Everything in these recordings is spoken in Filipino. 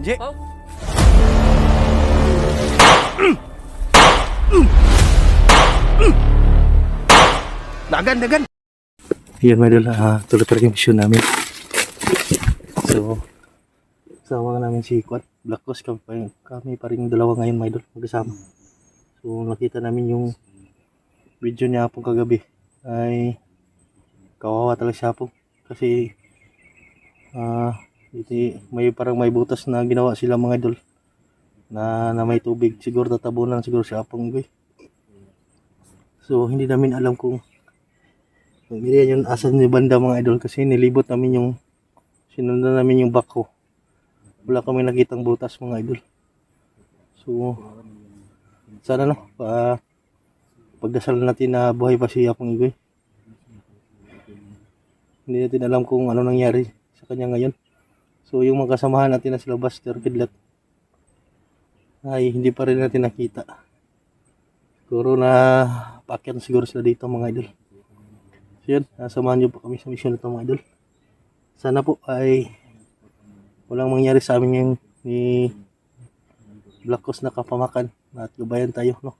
Benji. Oh. Dagan. Yan mga idol, tuloy pa rin yung mission namin. So, kasama namin si Quad, Black Coast, kami pa rin dalawa ngayon mga idol, magkasama. So, nakita namin yung video niya pong kagabi. Ay, kawawa talaga siya po. Kasi, may butas na ginawa sila mga idol. Na may tubig. Siguro tatabunan siguro siya pong igoy. So, hindi namin alam kung ganyan yung asan ni banda mga idol kasi nilibot namin sinundan namin yung bako. Wala kami nakitang butas mga idol. So sana pagdasal natin na buhay pa si Apong Igoy. Hindi natin alam kung ano nangyari sa kanya ngayon. So yung mga kasamahan natin na sila Buster, Kidlat ay hindi pa rin natin nakita. Siguro na paakyat siguro sila dito mga idol. So yun, samahan nyo po kami sa mission na ito mga idol. Sana po ay walang mangyari sa amin yung ni Black Coast na kapamakan at gabayan tayo, no?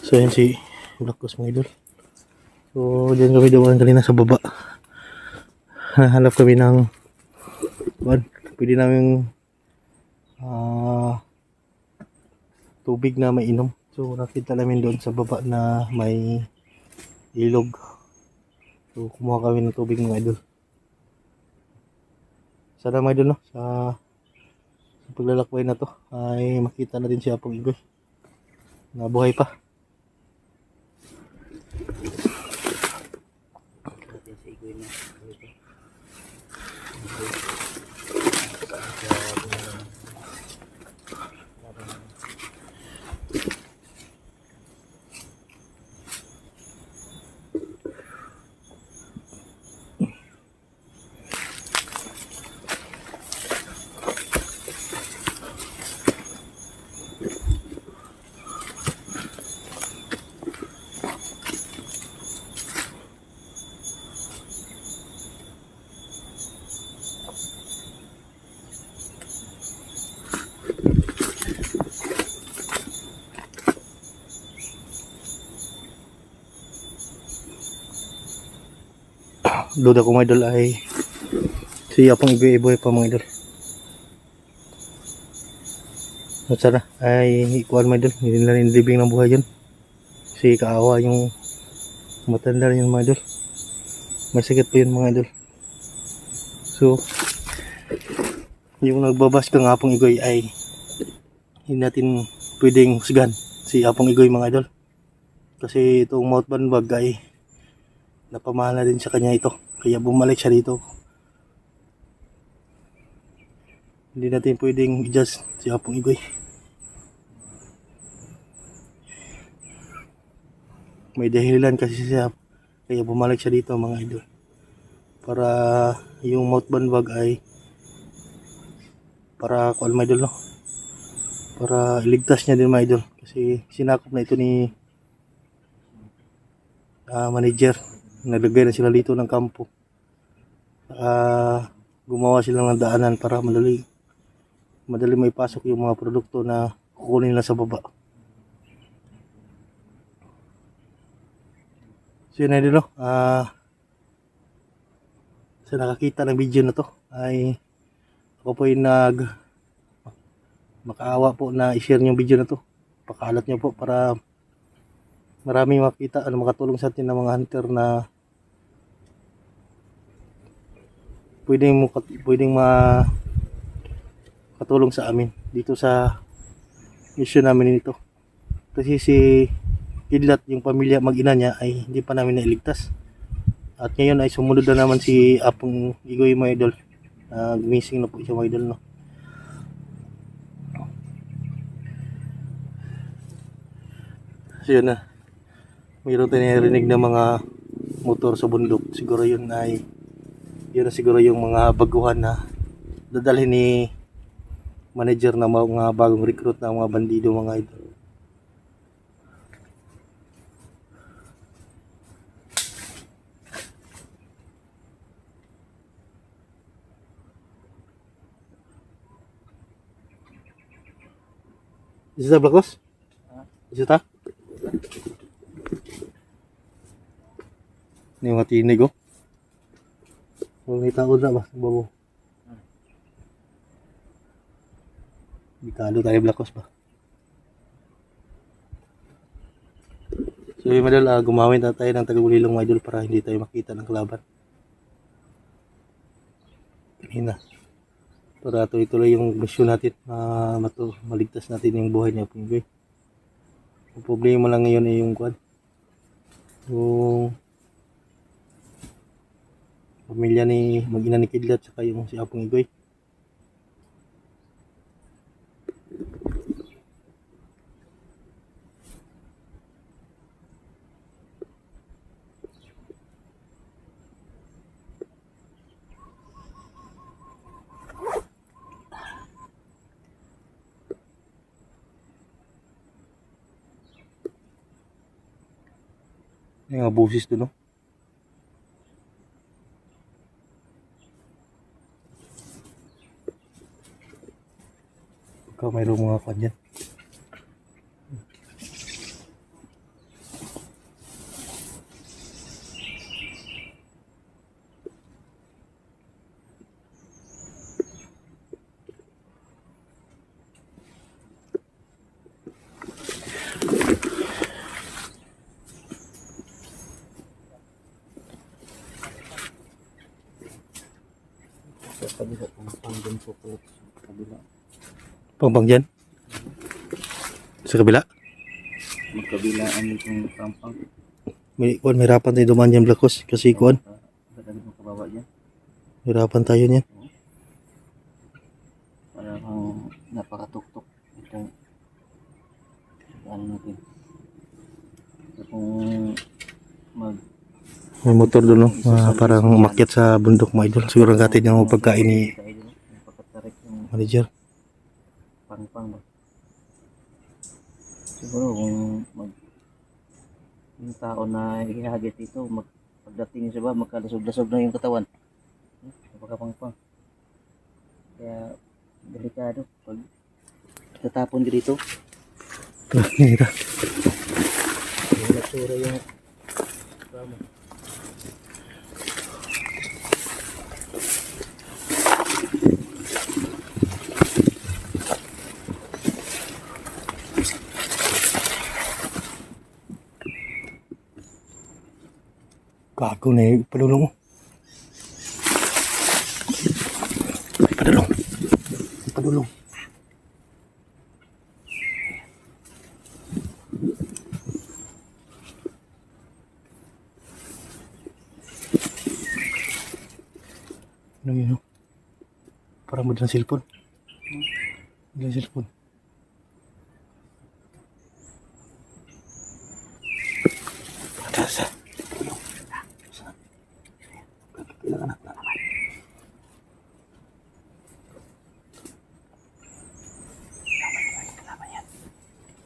So yan si Black Coast mga idol. So dyan kami dumaan kanina sa baba. Hanap kami ng pwede namin tubig na mainom. So nakita namin doon sa baba na may ilog. So kumuha kami ng tubig mga idol. Sana mga idol, no, sa paglalakbay na to ay makita natin si Apong Igoy na buhay pa. Duda ko mga idol ay si Apong Igoy buhay pa mga idol. At sana ay ikuan mga idol, hindi na rin libing ng buhay yun. Kasi kaawa yung matanda rin yun mga idol. May sakit pa yun mga idol. So yung nagbabas kang Apong Igoy ay hindi natin pwedeng husgan si Apong Igoy mga idol. Kasi itong mouth bag ay napamahal na din sa kanya ito. Kaya bumalik siya dito. Hindi natin pwedeng i-judge si Apong Igoy. May dahilan kasi siya. Kaya bumalik siya dito mga idol. Para yung mouth bag ay para kuan mga idol, no? Para iligtas niya din mga idol. Kasi sinakop na ito ni manager. Naglagay na sila dito ng kampo. Gumawa sila ng daanan para madali may pasok yung mga produkto na kukunin nila sa baba. So yun na din, no? Sa nakakita ng video na to ay ako po yung makaawa po na i-share yung video na to. Pakalat nyo po para maraming makita, makatulong sa atin ng mga hunter na pwedeng makatulong sa amin dito sa mission namin nito. Kasi si Kidlat, yung pamilya mag-ina niya ay hindi pa namin nailigtas. At ngayon ay sumunod na naman si Apong Igoy mga idol. Gumising na po siya mga idol, no? So yun na. Mayroon tayo narinig ng mga motor sa bundok. Siguro yun na siguro yung mga baguhan na dadalhin ni manager na mga bagong recruit na mga bandido mga idol. Isa ta Blacos? Isa ta? Ini yung mga tinig oh. Kung may tao na ba? Babo. Bikado tayo Blacos ba? So yung madal, gumawin na tayo ng taga-bulilong mga idol para hindi tayo makita ng kalaban. Kanina. Para tuloy-tuloy yung misyon natin. Maligtas natin yung buhay niya. Ang problema lang ngayon ay yung kwan. Yung pamilya ni mag-ina ni Kidlat saka yung si Apong Igoy. Yung mga busis doon, no? Pagka mayroong mga kanyan. Kabila pang din po po kabila. Pangpang dyan? Sa kabila? Magkabilaan itong pampang. May hirapan tayo dumaan dyan Blacos. Kasi kuan, Ba't mo kababa dyan? hirapan tayo niyan. Para kang napakatuktok. Itong ano natin. So, kung mag May motor doon, no? Parang umakyat sa bundok mga idol. Siguro ang gatid ng pagkain ni pagkatarik yung manager. pangpang ba? Siguro kung yung tao na ihagis dito, pagdating siya ba, magkalasog-lasog na yung katawan. Pagkapangpang. Kaya, delikado. Pag tatapon ka dito, Ito. yung natsura yung kama. Gago na yung padulong mo. Padulong. Padulong. Ano yun? Parang mo dyan cellphone. Dyan cellphone. Padasa.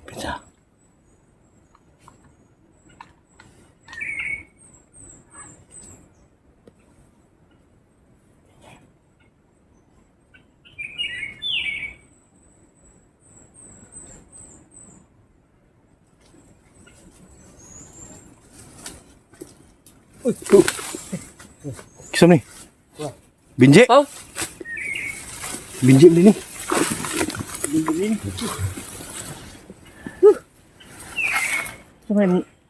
Pizza. Kisam ni? Binje? Oh! Binje beli ni.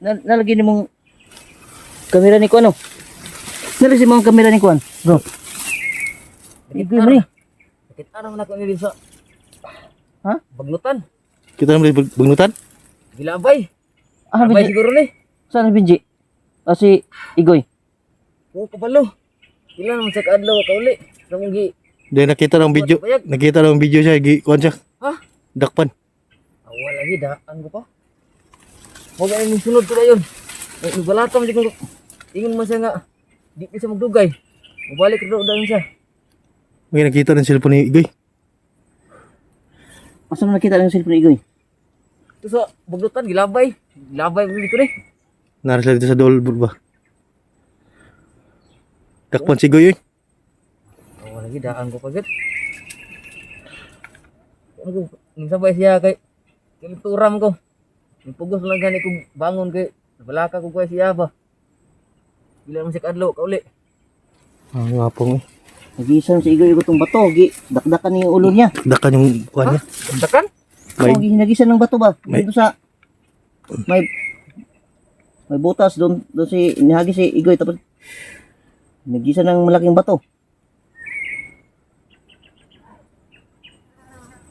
Nalagay ni mong kamera ni Kuan, ano? Nalagay mong kamera ni Kuan, bro. Igoy mo ni. Bakit araw na ko ni sa ha? Bagnutan. Kita na beli bagnutan? Gilabay. Ah, Gilabay Binji. siguro ni. Saan Binji? O si Igoy? Oo, kabalo. Ilan naman sa kaadlaw ka uli. Namong gi. Dahil nakita ng video. Nakita ng video siya. Kuhan siya. Ha? Dakpan. Awal lagi daan ko pa. Huwag ay mong sunod ko na yun. Balata mo ko. Ingon mo siya nga. Di pa siya magdugay. Mabalik rin daw siya. May nakita ng cellphone ni Igoy. Masa mo nakita ng cellphone ni Igoy? Ito sa baglutan, gilabay. Gilabay mo dito ni. Naras lang dito sa dolbur ba? Dakpan si Igoy yun. Awal lagi daan ko pa gid. Ano, sabay siya kay Kinuturam ko. Pugos lang gani ko bangon kay balaka ko kuya siya ba. Bila man si kadlaw kauli. Ang apong Nagisan si Igoy itong bato. Dakdakan niya yung ulo niya. dakan yung kuan niya. Dakan? May Oh, nagisan ng bato ba? May- Dito sa may butas doon si inihagi si Igoy tapos nagisan ng malaking bato.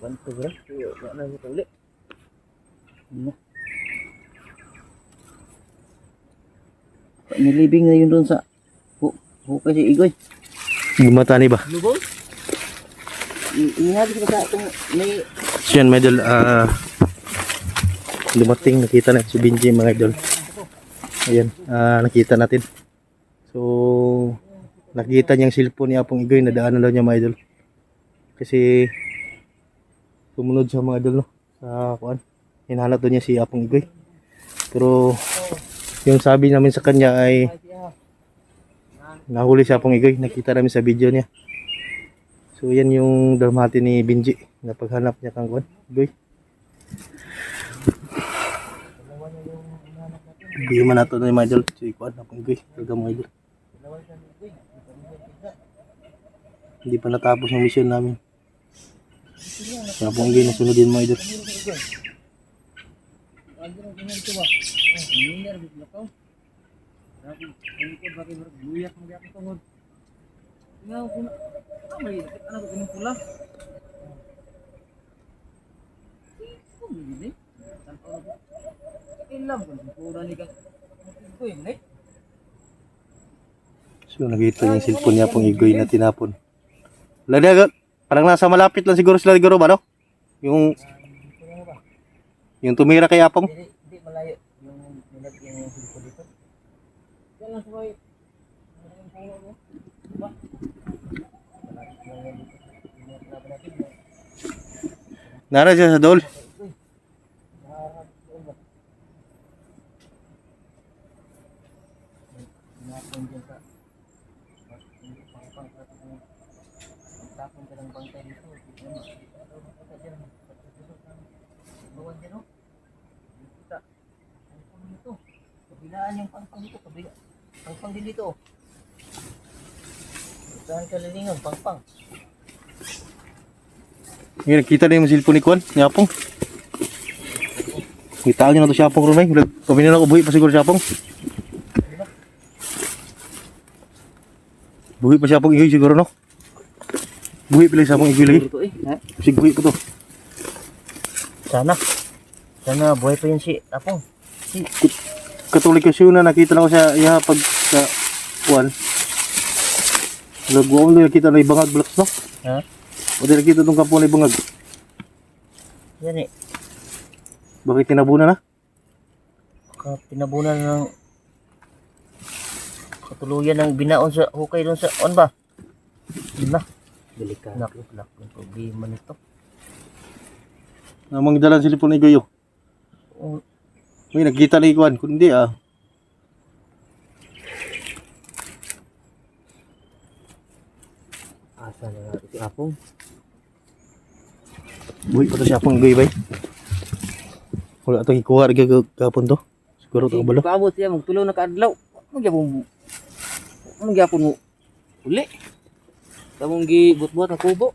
Bantu bro. Wa na ko kauli. Nilibing na yun doon sa hukay si Igoy. gumata ni ba? Lubong? Inihagi sila sa itong may So yan mga idol, dumating, nakita na si Benji mga idol. Ayan, nakita natin. So, nakita niyang cellphone ni Apong Igoy, nadaanan daw niya mga idol. Kasi, sumunod siya mga idol, no? Sa kuan, hinahanap daw niya si Apong Igoy. Pero, yung sabi namin sa kanya ay, nahuli si Apong Igoy, nakita namin sa video niya. So, yan yung damhati ni Benji, na paghanap niya kang kuan, Igoy. Hindi man nato na yung mga idol. Si Kuan, Apong Igoy. Talaga mga idol. Hindi pa natapos yung mission namin. Si Apong Igoy nasunod din mga idol. So nakita yung cellphone niya Apong Igoy na tinapon. Wala na, parang nasa malapit lang siguro sila siguro ba no? Yung tumira kay Apong. Hindi malayo yung nilagyan yung silpo dito. Yan lang sabay. Nara siya sa dol. kabilaan yung pangpang dito, pangpang din dito. Saan ka lilingon, pangpang. Ngayon, nakita na yung cellphone ni Kuan, ni Apong. Kita niyo na to si Apong rumay. Kami na ako buhi pa siguro si Apong. Buhi pa si Apong Igoy siguro no? Buhi pa lang si Apong Igoy lagi. Ito Sig buhi pa to. Sana buhay pa yun si Apong. Katulik kasi yun na nakita na ko siya iya pag sa Kuan. Nagwa ko nakita na ibangag blocks no? Ha? O di nakita itong kampo na ibangag. Yan eh. Bakit tinabunan na? Pinabunan ng katuluyan ng binaon sa hukay doon sa on ba? Yun na. Delikado. Naku, yung problema nito. Namang dalan si Lipon ni Igoy. Oh, Uy, nakita na ikuan. Kundi Asa na natin si Apong. buhi pa to siya Apong Igoy bay. Wala itong ikuha rin kapon to. Siguro ito kabalo. Paabot siya, magtulow na kaadlaw. Magyapon mo. Uli. Tamong gibot-bot na kubo.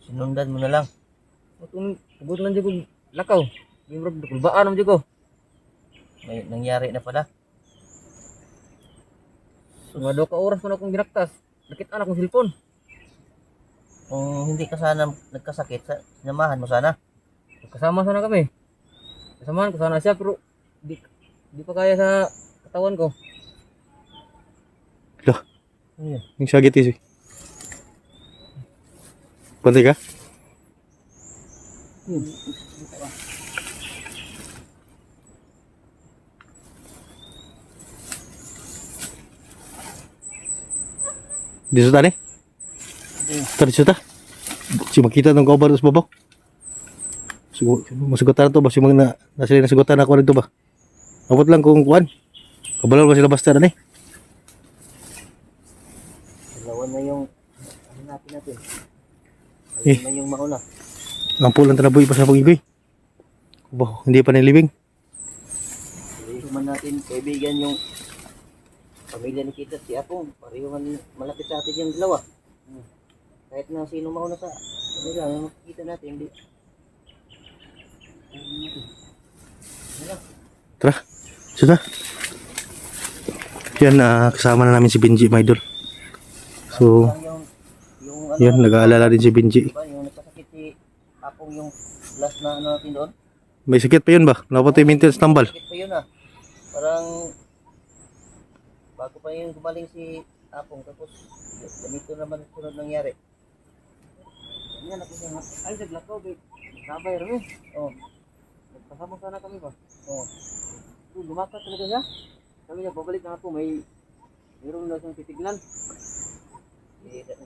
sinundan mo na lang. Pagod lang dyan ko lakaw. Gimrog, kulbaan naman dyan ko. May nangyari na pala. Mga 2 ka oras ko na akong ginaktas. Nakita na akong cellphone. Kung hindi ka sana nagkasakit, sinamahan mo sana. Kasama sana kami. Kasamahan ko sana siya pero di pa kaya sa katawan ko. Loh, Ano yan? yung sagit is. Pantay ka? Di suta ni? Tadi suta. Si makita ng cover sa babaw. Masugutan to ba? Si mga nasa nasugutan ako nito ba? Abot lang kung kuan. Kabalo ba sila basta na ni? Dalawa na yung hanapin natin. Eh. Alin na yung mauna. Lampu lang tanaboy pa sa pagigoy. Bah, hindi pa nilibing. Pareho man natin kaibigan yung pamilya ni Kita at si Apong. Pareho man malapit sa atin yung dalawa. Kahit na sino mauna sa kanila, yung makikita natin, hindi. Tara, sudah. Yan, kasama na namin si Benji, my idol. So, Yung yan, nag-aalala din si Benji. diba, yung nagpasakit si Apong yung last na ano natin doon. May sakit pa yun ba? Wala pa tayo maintenance tambal. Sakit pa yun ah. Parang bago pa yung gumaling si Apong tapos ganito naman ang sunod nangyari. Yan ako siya. Ay, naglakaw babe. Sabay rin. Oh. Nagpasama sana kami ba? Oh. Lumakas talaga siya. Kami niya babalik na ako. Mayroon na siyang titignan.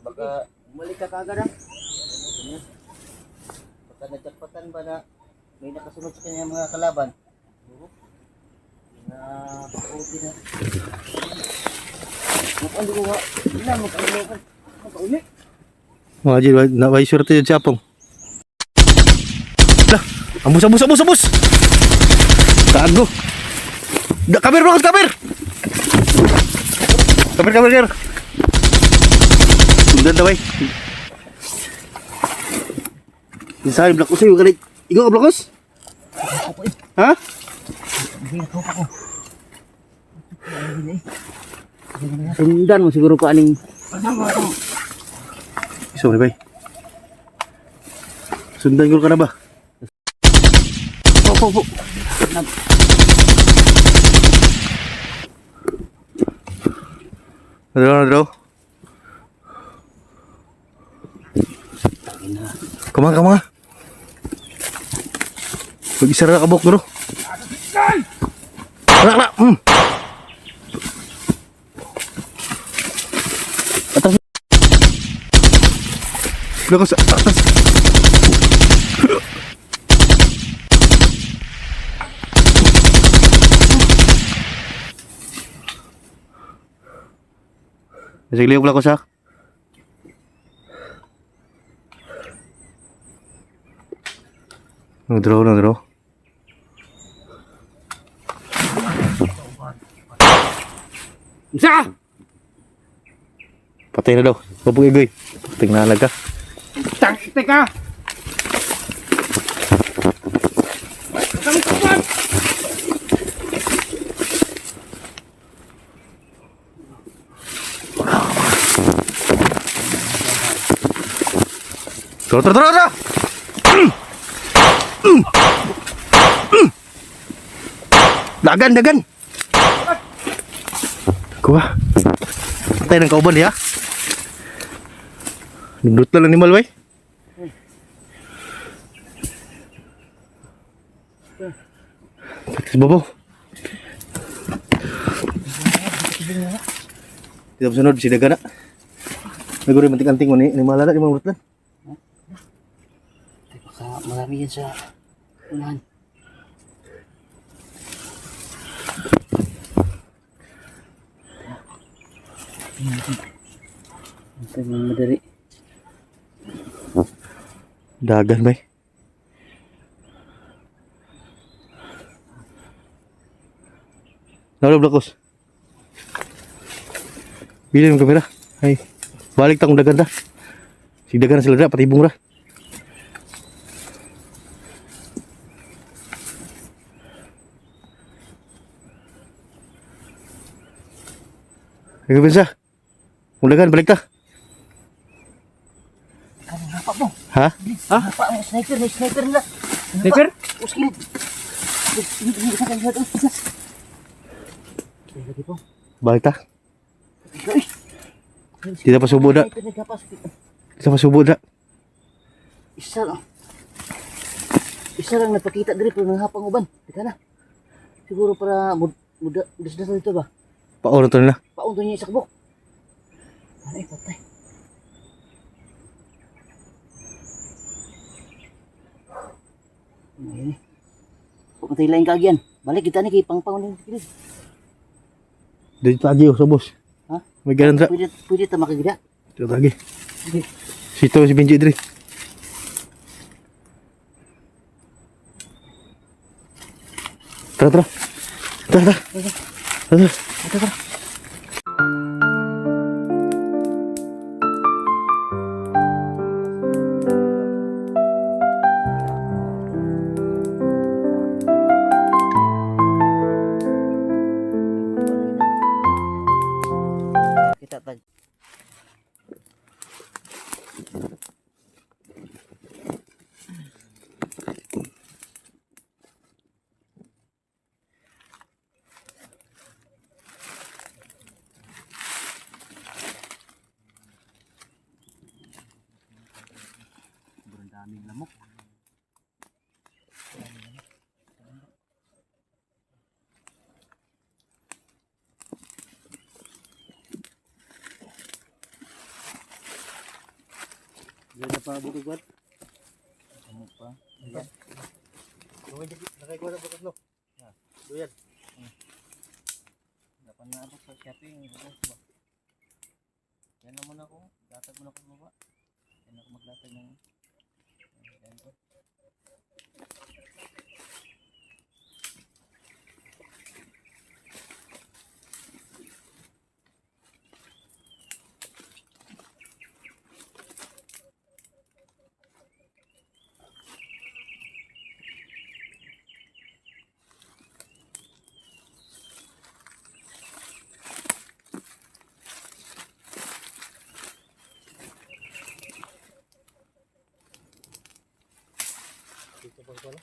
Baka bumalik ka kagad ah. Baka nagjakpatan ba na may nakasunod sa kanya mga kalaban. Na pag-uwi na. Makauli ko nga. Hindi na, makauli. Mga Jil, naway surte yun si Apong. Lah, ambus. Tago. Kamer bro, kamer. Kamer. Sundan daw ay. Inside block ko sa'yo, ganit. Ikaw ka blokos? Ha? Sundan mo siguro ko aning Sorry, bay. Sundan ko ka na ba? po. Nadalaw. Come on. Mag-isa na kabok, bro. Nak. Atas. Belakang atas. Sige, liog lang ko siya. Nag-draw. Isa! Patay na daw. Papugigoy. Tingnan ka. Tangite ka! Tara! Dagan. Kuha. Patay ng kauban ya. Nindot lang animal bay. Babaw. Tidak sunod si daga na. Naguri mantik-anting mo ni malala di mga rutlan. Marami yan sa unahan. Ito yung madali. Dagan bay. Nawala blakos. Bilhin mo kamera. Ay, balik tang dagan ta. Si dagan na sila da, patibong ra. Ikaw pinsa. Kung dagan, balik ta. Apa mo? Ha? Apa mo? Sniper nila. Sniper? Uskil. Balik ta. Tidak pa subo da. Tidak pa subo da. Isa lang nagpakita diri pero nanghapang uban. Teka na. Siguro para muda dasdasan dito ba? Paon to nila. Paon to niya isakbok. Ay, patay. Ay. Patay lain kagyan. Balik kita ni kay pangpang ni kiri. Dito lagi sa boss. Ha? May ganun ra. Pwede ta makagida. Dito lagi. Sige. Sito si Benji diri. Tara, tara. Tara, tara. Tara, tara. Kita tag. Sobrang daming lamok. Diyan na pa butugan. Ano pa? Ayan. Nakay ko na bukas no. Duyan. Dapat na ako sa shopping. Yan naman ako. Latag mo na ako baba. Yan ako maglatag ng... Yan ko. Dito pa ko na.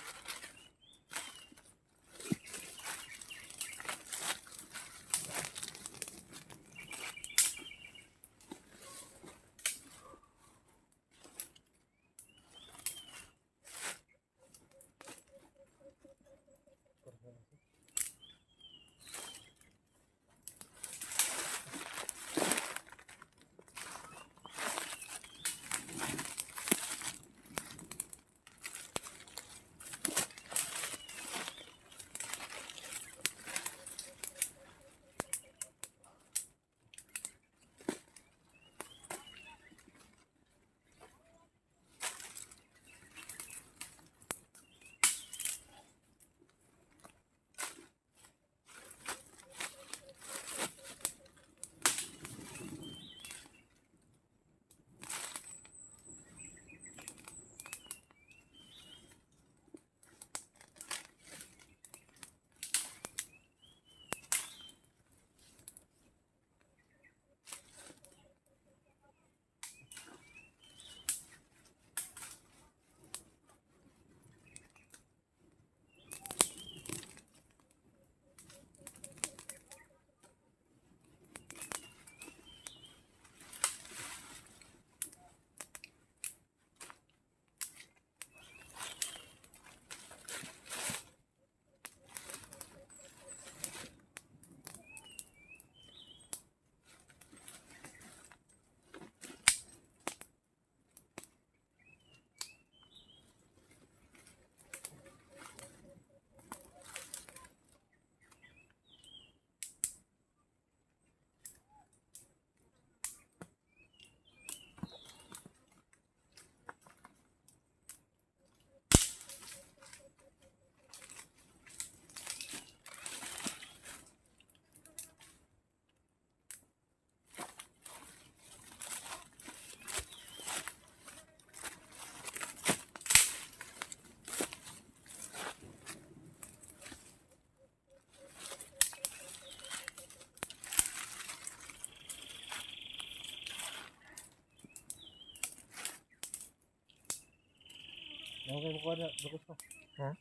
Ano kayo kuha na? Bukas pa. Ha?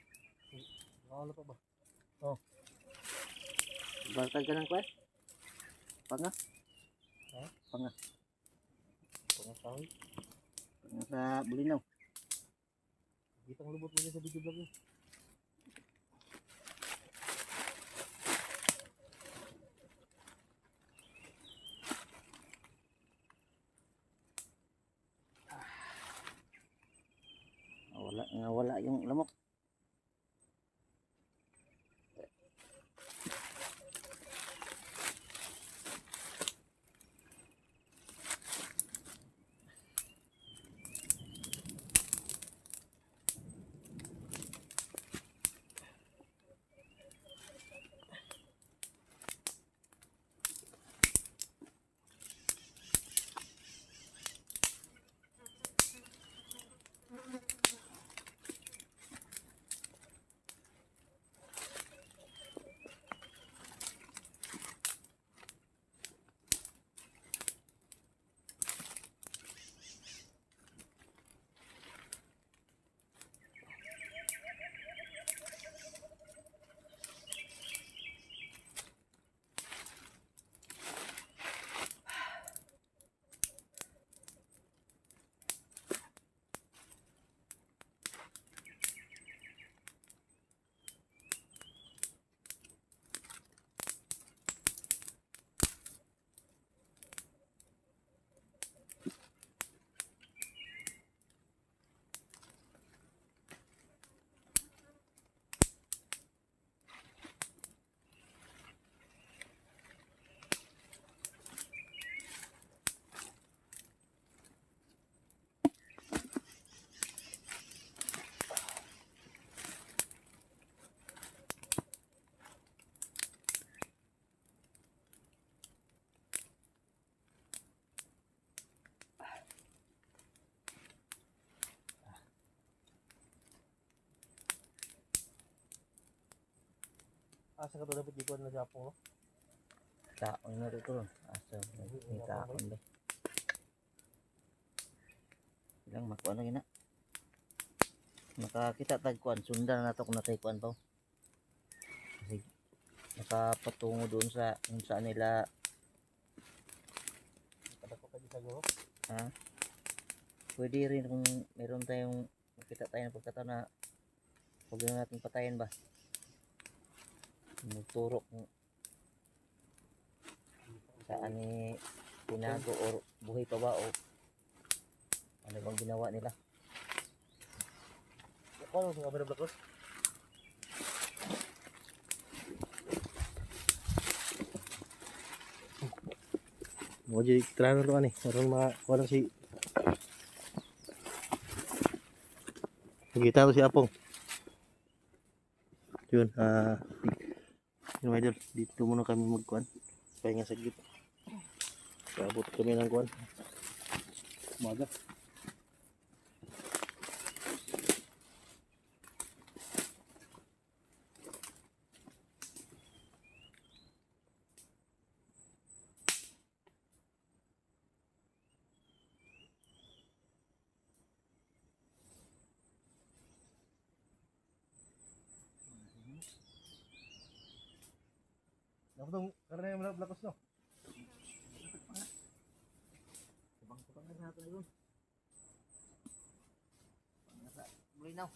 Nakawala pa ba? Bantay ka ng kwan? Panga? Ha? Panga. Pangasawi. Panga sa Bulinaw. Kitang lubot mo dyan sa video vlog mo. Wala yung lamok. Asa ka to dapat di ko na siya po. Taon na dito. Asa, may taon ba? Ilang makuha na gina. Makakita tagkuan, sundan na to kung nataykuan pa. Kasi nakapatungo doon sa kung saan nila Kadako ka di sa go. ha. Pwede rin kung meron tayong makita tayo ng pagkataon na huwag na natin patayin ba. Magturo kung saan ni tinago o buhay pa ba o ano bang ginawa nila. Ano sa kamera blakos? Mo jadi trano to ani, orang orang si kita si Apong. Yun, yun mga idol, dito muna kami magkuhan. Pahinga saglit. Sabot kami ng kuhan. Umaga. Dapat dong, karena yang belakos no. Sabang-sabang na natin yun. Panasa, mulinaw.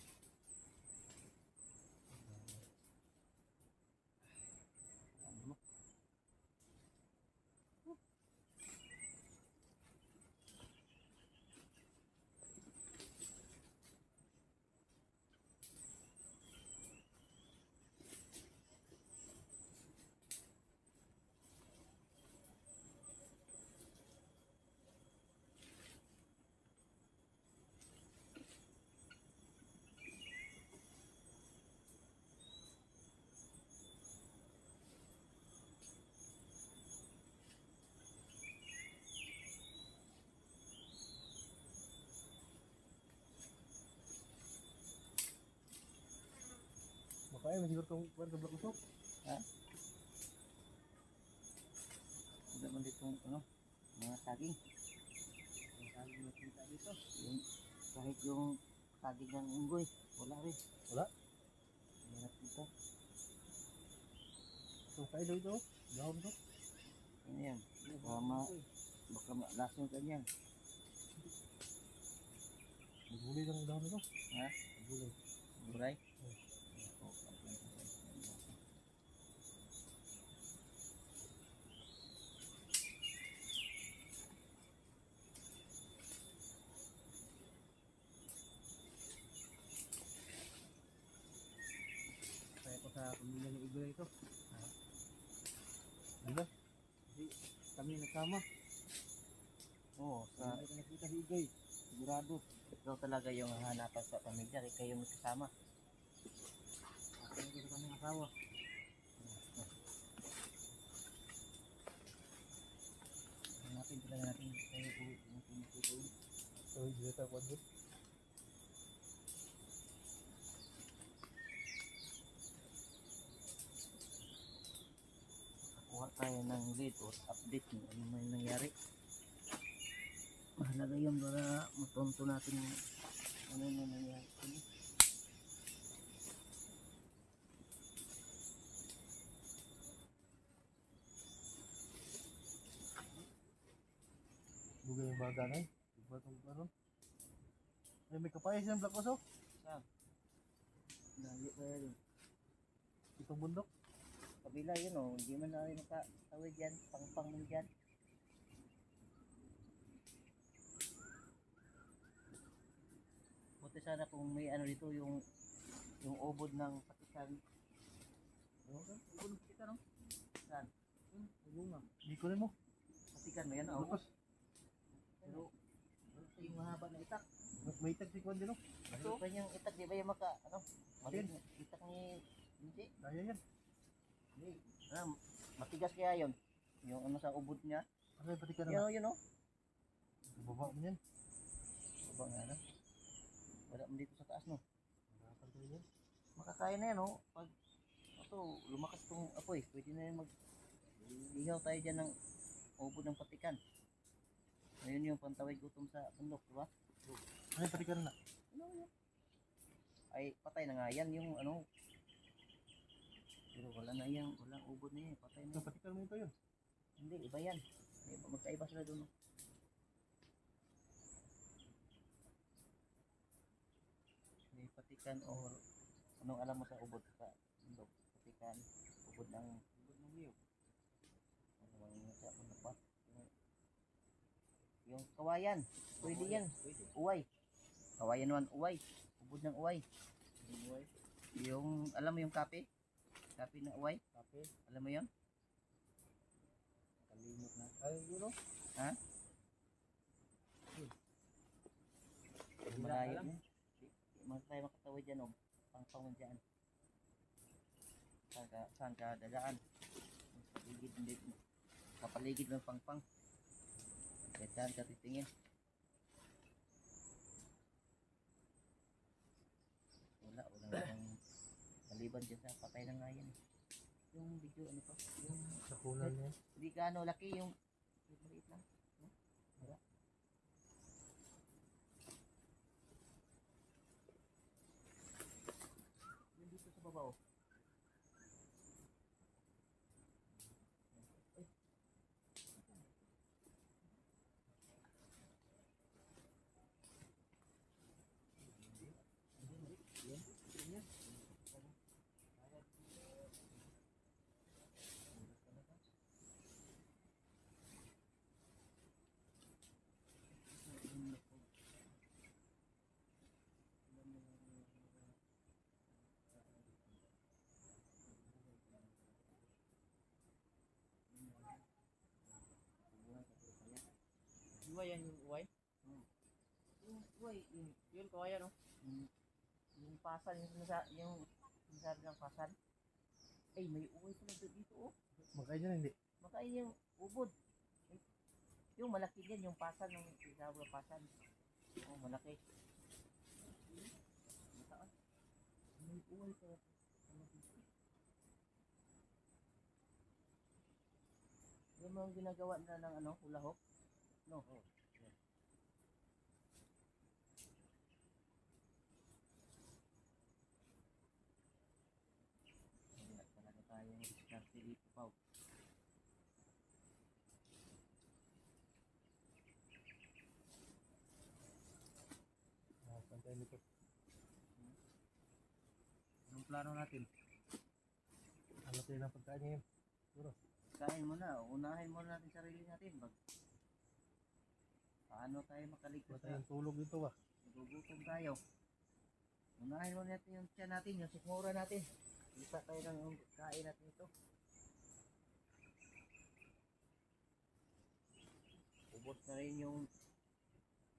Makanya masih bertemu kuhan ke belakos no. Ha? Wala man ditong ano, mga saging. Ang saging na kita dito. Yung, kahit yung saging ng unggoy, wala rin. Wala? Hirap dito. So kayo ito, dahon to. Ano yan? Baka malason ka niyan. Naghuli lang ang dahon ito. Ha? Naghuli. Buray? Kaya ko sa pamilya ng Igor ito. Ano? Kasi kami nagsama. Oo, Sa sa ito nakita si Igor. Sigurado. ikaw talaga yung hanapan sa pamilya, kaya kayo magkasama. Ako ito sa kanyang asawa. Hanapin talaga natin kayo po yung pinitutuin. So, hindi sa kuhan doon. Kuha tayo ng lead or update kung ano may nangyari. Mahalaga yun para matonto natin yung ano na nangyari. Duga yung baga na eh. Diba itong karon? Ay, may kapayas yung black oso. Saan? Layo kaya yun. Itong bundok. Kabila yun o, hindi man na rin makatawid yan, pang-pang mo dyan. Buti sana kung may ano dito yung ubod ng patikan. Ubod ng patikan no? Saan? Bunga. Hindi ko rin mo. Patikan mo yan o. Black oso. Pero yung mahaba na itak. May tag si kuhan din no. Ito pa yung itak, di ba yung maliit na itak ni Hindi. Daya yan. Hindi. Matigas kaya yun. Yung ano sa ubod niya. Ano yung pati ka na? Yun o. Baba mo yan. Baba nga na. Wala mo dito sa taas no. Nakakal ko yan. Makakaya na yan o. Pag to, lumakas tong apoy. Pwede na yung ligaw tayo dyan ng ubod ng patikan. Ayun yung pantawid gutom sa bundok, di ba? Ano yung patikan na? Ano yun? Ay, patay na nga yan yung ano. Pero wala na yan, walang ubod na yan, patay na Yung yan. patikan mo ito yun. Hindi, iba yan. Magkaiba sila doon. May patikan or anong alam mo sa ubod sa bundok? Patikan, ubod ng niyog. Ano bang sa ano pa? Yung kawayan, pwede yan. Uway. Kawayan naman, uway. Ubod ng uway. Yung, alam mo yung kape? Kape na uway? Kape. Alam mo yun? Kalimot na. Ay, yun o. Ha? Malayo na. Mas tayo makatawid dyan o. Pangpang mo dyan. Saan ka dadaan? Kapaligid hindi. Kapaligid ng pangpang. Kaya saan ka titingin? Walang maliban dyan sa patay na nga yan. Yung video ano pa? Yung Nakunan niya. hindi gaano laki yung maliit lang. No? Wala. Yung dito sa baba oh. Ay. Uway yan yung uway? Yung uway, Yun, kawayan no? yung pasan, yung sinasabi ng pasan. Ay, may uway pala dito oh. Makain niya hindi. Makain yung ubod. Ay, yung malaki din, yung pasan ng sinasabi ng pasan. Oh, malaki. Mataas. May uway pala. Yung mga ginagawa na ng ano, hula hoop. No. Oh. Wala talaga tayong diskarte dito, Pao. Pantay nito. Anong plano natin? Ano tayo ng pagkain ngayon? Puro. Kain mo na, unahin muna natin sarili natin. Paano tayo makaligtas Wala tayong tulog dito ba? nagugutom tayo. Unahin muna natin yung tiyan natin, yung sikmura natin. Isa tayo ng kain natin ito. Ubos na rin yung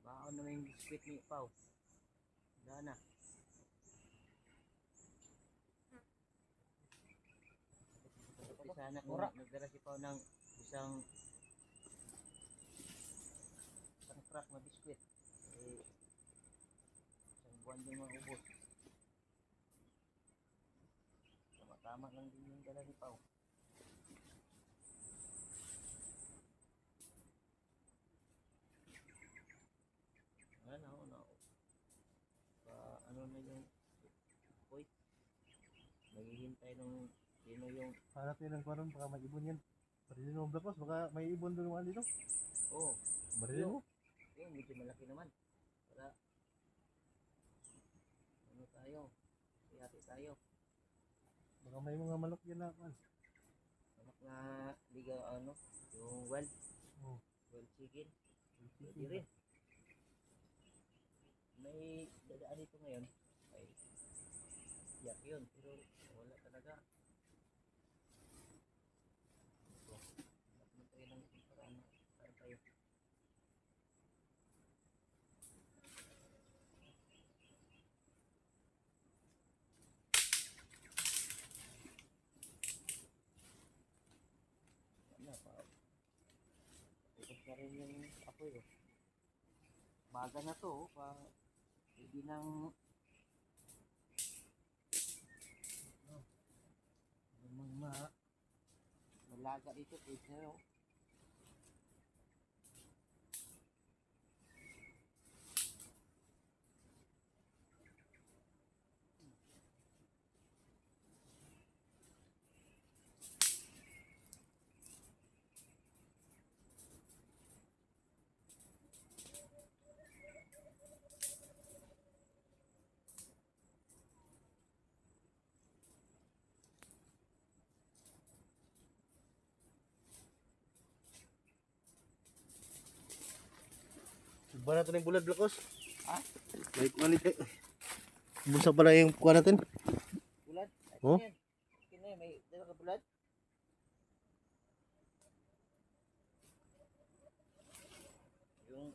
baon na yung biskwit ni Pao. Wala na. Kasi sana kung nagdala si Pao ng isang truck na biskwit. Eh, isang buwan yung mga ubos. Tama lang din yung dala ni Pao. Ano. Ano na yung point. Naghihintay nung sino yung Hanap tayo ng karon baka may ibon yan. Barilin mo Black Ops, baka may ibon doon naman dito. oh, Barilin mo. yung medyo malaki naman. Para ano tayo? Hati tayo. Baka may mga manok yan na kan. Anak na ligaw ano, yung wild Oh. chicken. Pwede rin. May dadaan dito ngayon. Ay, yak yun. Pero wala talaga. So, dapat tayo ng paraan para tayo. Wala pa. Tapos na rin yung apoy. Oh. Baga na to. Hindi nang alaga dito, pwede na yun. Iba natin yung bulad, Lakos. Ha? May quality. Bulsa pala yung kuha natin. Bulad? Oh? Yan. Kina may dala ka bulad? Yung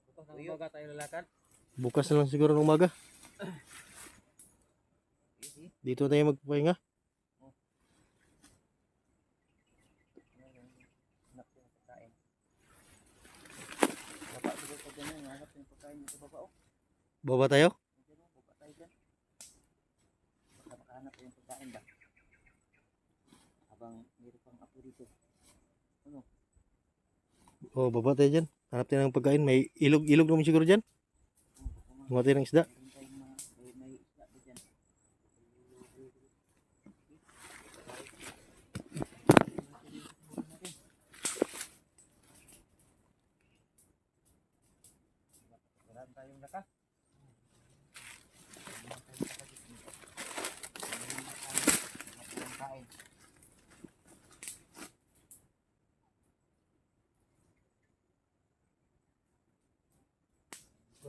bukas ng umaga tayo lalakad. Bukas na lang siguro ng umaga. Easy. Dito tayo magpapahinga. Hanap yung pagkain. Baba, siguro pa dyan yung hanap yung pagkain dito baba. Oh, Baba tayo. dyan oh, baba tayo dyan. Baka makahanap yung pagkain ba? Habang meron pang apo dito. Ano? Oh, baba tayo dyan. Hanap tayo ng pagkain. May ilog naman siguro dyan. Mga tayo ng isda. Meron tayong may isda ba dyan? Wala tayong lakas. Kain.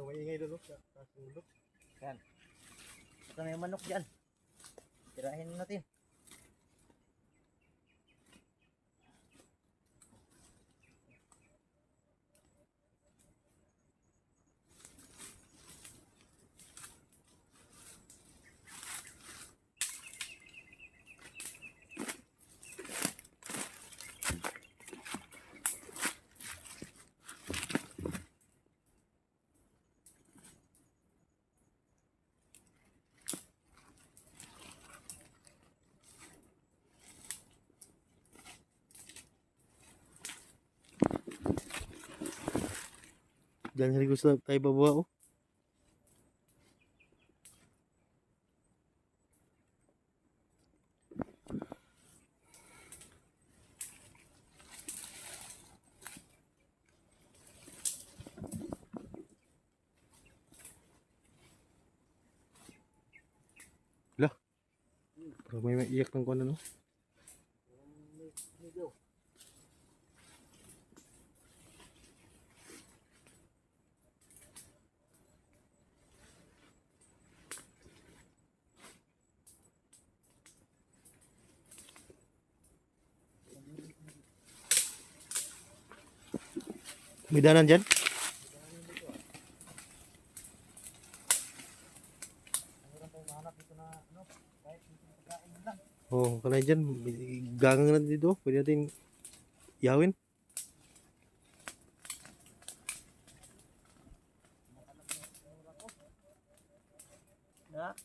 Maingay doon. Sa sulok. Yan. Ito na yung manok dyan. Tirahin natin. Diyan sa gusto tayo bababa. Oh. Lah. Parang may iyak ng kuwan no. May danan dyan? Oh, kanay dyan. Gagang na dito. Pwede natin yawin. Na?